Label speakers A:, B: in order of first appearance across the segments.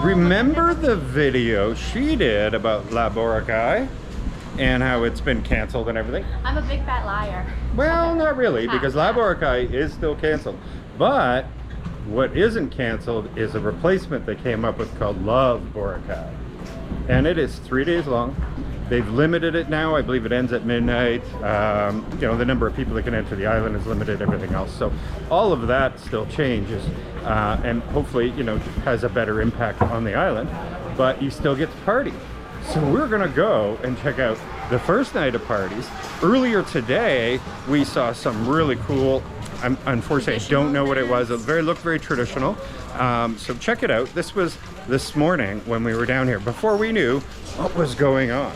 A: Remember the video she did about La Boracay and how it's been canceled and everything?
B: I'm a big fat liar.
A: Well, not really, because La Boracay is still canceled. But what isn't canceled is a replacement they came up with called Love Boracay. And it is 3 days long. They've limited it now. I believe it ends at midnight. You know, the number of people that can enter the island is limited, everything else. So all of that still changes and hopefully, you know, has a better impact on the island, but you still get to party. So we're gonna go and check out the first night of parties. Earlier today, we saw some really cool, unfortunately I don't know what it was. It looked very traditional. So check it out. This was this morning when we were down here, before we knew what was going on.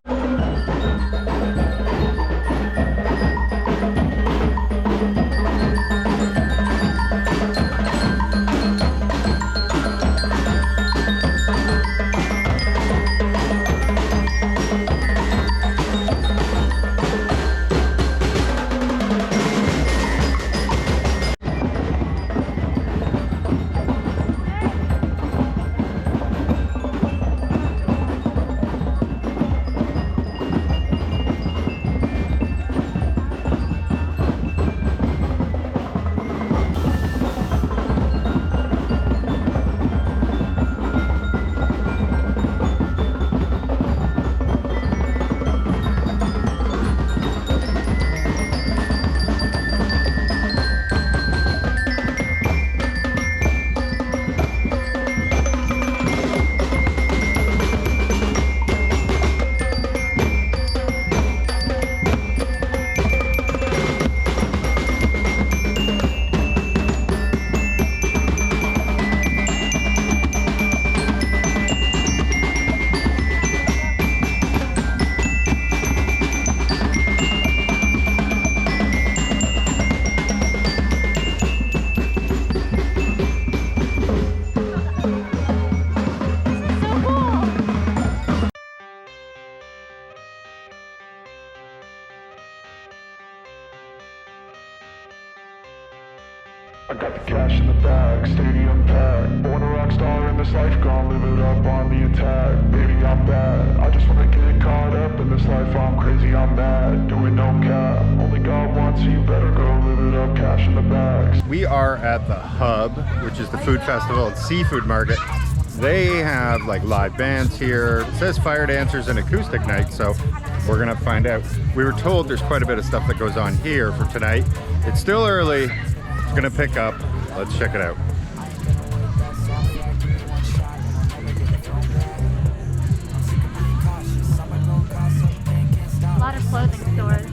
C: I got the cash in the bag, stadium packed. Born a rock star in this life, gonna live it up on the attack. Baby, I'm bad, I just wanna get caught up in this life. I'm crazy, I'm mad, doing no cap. Only God wants you, better go live it up, cash in the bags.
A: We are at the Hub, which is the food festival and seafood market. They have like live bands here. It says fire dancers and acoustic night, so we're gonna find out. We were told there's quite a bit of stuff that goes on here for tonight. It's still early. It's gonna pick up. Let's check it out.
B: A lot of clothing stores.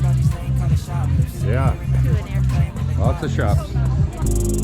A: Yeah,
B: To an airplane.
A: lots of shops.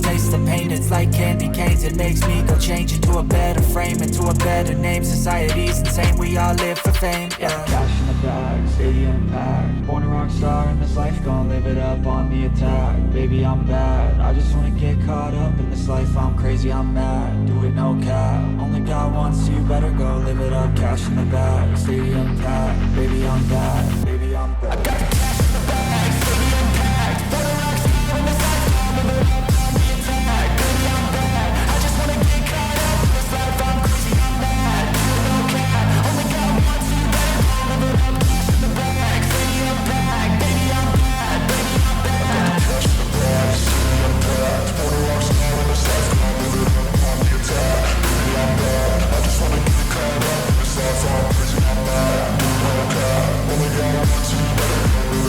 D: Taste the pain, it's like candy canes. It makes me go change into a better frame, into a better name. Society's insane, we all live for fame, yeah.
E: Cash in the bag, stadium packed. Born a rock star in this life, gonna live it up on the attack. Baby, I'm bad, I just wanna get caught up in this life. I'm crazy, I'm mad, do it no cap. Only God wants you, better go live it up. Cash in the bag, stadium packed. Baby, I'm bad, baby, I'm bad. I got the cash in the bag, stadium packed. Born a rock star in this life, gonna live it up on the attack. Baby, I'm bad, I just wanna get caught up in this life. I'm crazy, I'm mad, do it no cap. Only God wants you, better go live it up. Cash in the bag, stadium packed. Baby, I'm bad, baby, I'm bad. Cash in the bag, stadium packed. Born a rock star in this life, gonna live it up on the attack. Baby, I'm bad, I just wanna get caught up in this life. I'm crazy, I'm mad, do it no cap. Only God wants you, better go live it up.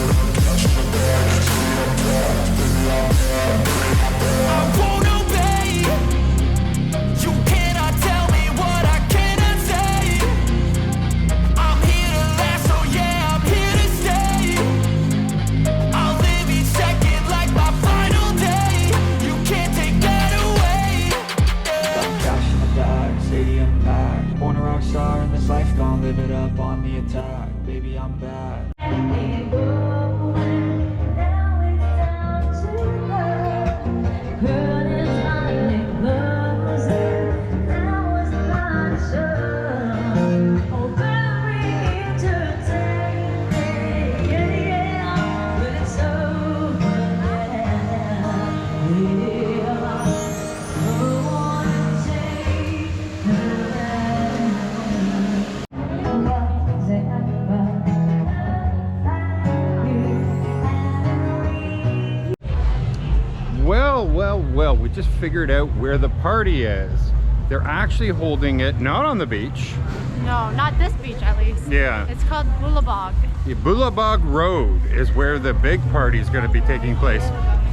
A: just figured out where the party is. They're actually holding it not on the beach.
B: No, not this beach at least.
A: Yeah.
B: It's called Boulabog.
A: The Boulabog Road is where the big party is going to be taking place.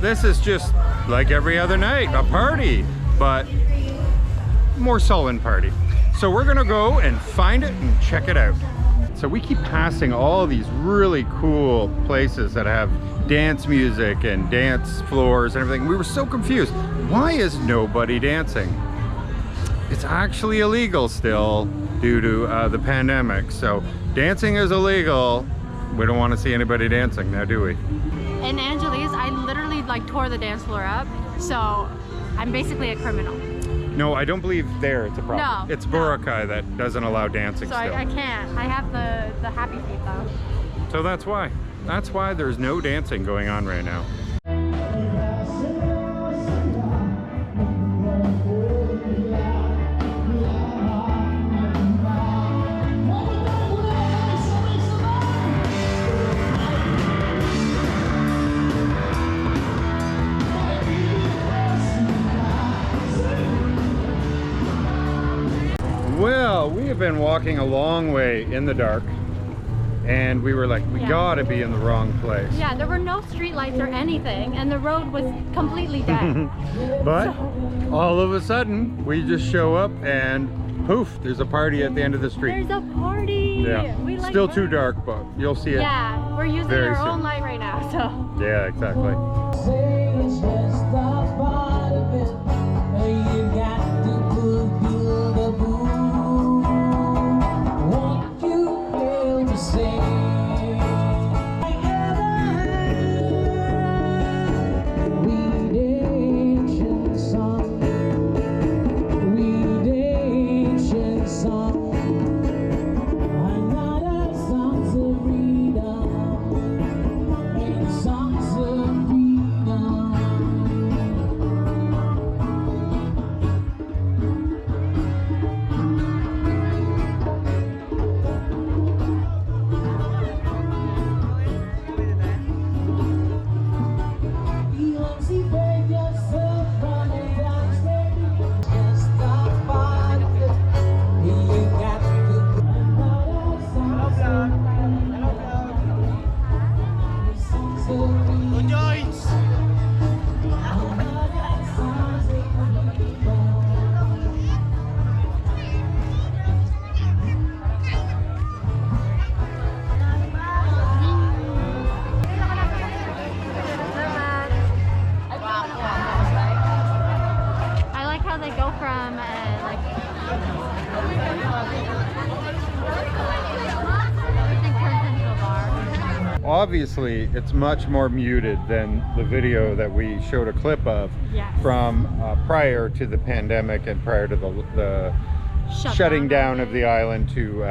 A: This is just like every other night, a party, but more sullen party. So we're gonna go and find it and check it out. So we keep passing all these really cool places that have dance music and dance floors and everything. We were so confused. Why is nobody dancing? It's actually illegal still due to the pandemic. So dancing is illegal. We don't want to see anybody dancing now, do we?
B: In Angeles, I literally like tore the dance floor up. So I'm basically a criminal.
A: No, I don't believe there it's a problem.
B: No,
A: it's
B: no.
A: Boracay that doesn't allow dancing
B: So
A: still.
B: I can't. I have the happy feet though.
A: So that's why. That's why there's no dancing going on right now. Well, we have been walking a long way in the dark, and we were like, we gotta be in the wrong place.
B: Yeah, there were no street lights or anything, and the road was completely dead.
A: But all of a sudden, we just show up and poof, there's a party at the end of the street.
B: There's a party.
A: Yeah,
B: We like
A: still too
B: parties.
A: dark, but you'll see it.
B: Yeah, we're using
A: very
B: our
A: soon.
B: own light right now, so.
A: Yeah, exactly.
B: I like how they go from everything turns into a bar.
A: Obviously, it's much more muted than the video that we showed a clip of
B: Yes.
A: from prior to the pandemic and prior to the shutting down of the island to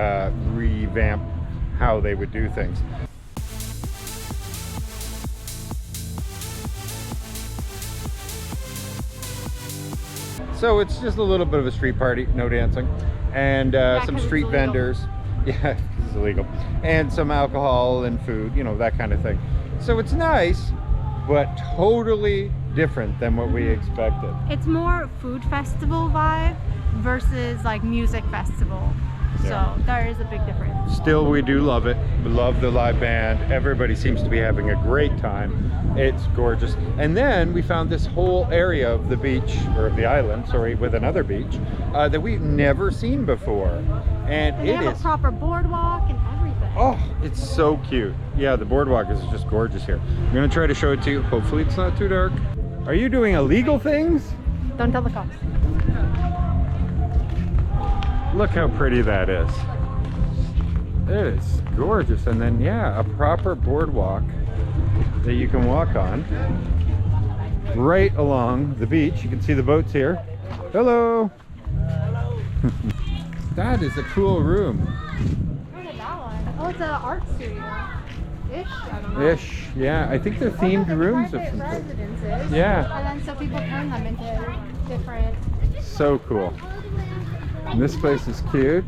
A: revamp how they would do things. So it's just a little bit of a street party, no dancing, and some
B: 'cause it's
A: street
B: illegal.
A: vendors. Yeah, it's illegal. And some alcohol and food, you know, that kind of thing. So it's nice, but totally different than what we expected.
B: It's more food festival vibe versus like music festival.
A: Yeah.
B: So there is a big difference.
A: Still, we do love it. We love the live band. Everybody seems to be having a great time. It's gorgeous. And then we found this whole area of the beach, or of the island, sorry, with another beach, that we've never seen before. And
B: They
A: it
B: have
A: is,
B: a proper boardwalk and everything.
A: oh, it's so cute. Yeah, the boardwalk is just gorgeous here. I'm gonna try to show it to you. Hopefully it's not too dark. Are you doing illegal things?
B: Don't tell the cops.
A: Look how pretty that is. It is gorgeous. And then, yeah, a proper boardwalk that you can walk on right along the beach. You can see the boats here. Hello. Hello. That is a cool room.
B: Look at that one. Oh, it's an art studio. Ish, I don't know.
A: Ish. Yeah, I think they're themed
B: Like
A: rooms of
B: private
A: some sort.
B: residences.
A: Yeah.
B: And then so people turn them into different.
A: So cool. And this place is cute.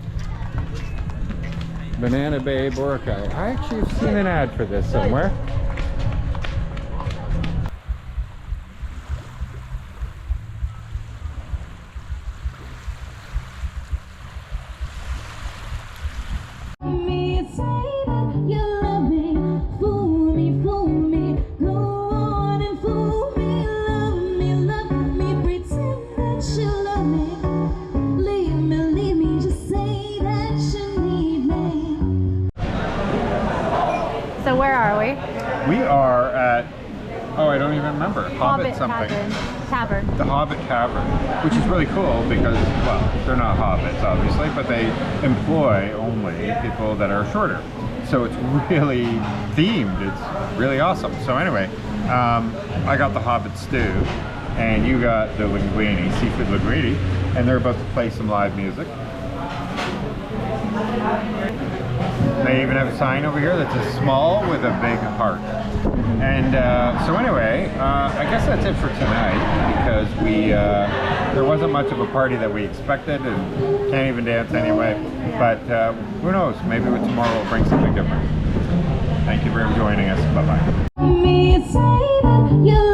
A: Banana Bay, Boracay. I actually have seen an ad for this somewhere.
F: say that you love me. Fool me, fool me. Go on and fool me. Love me. Pretend that you love me. Leave me. Just say that you need me.
B: So where are we?
A: We are at, oh, I don't even remember. Hobbit something.
B: Tavern.
A: The Hobbit Tavern, which is really cool because, well, they're not hobbits obviously, but they employ only people that are shorter. So it's really themed. It's really awesome. So anyway, I got the Hobbit stew, and you got the linguine, seafood linguine, and they're about to play some live music. They even have a sign over here that's a small with a big heart. And so anyway, I guess that's it for tonight because there wasn't much of a party that we expected and can't even dance anyway. But who knows, maybe tomorrow will bring something different. Thank you for joining us. Bye-bye.
F: Me say that you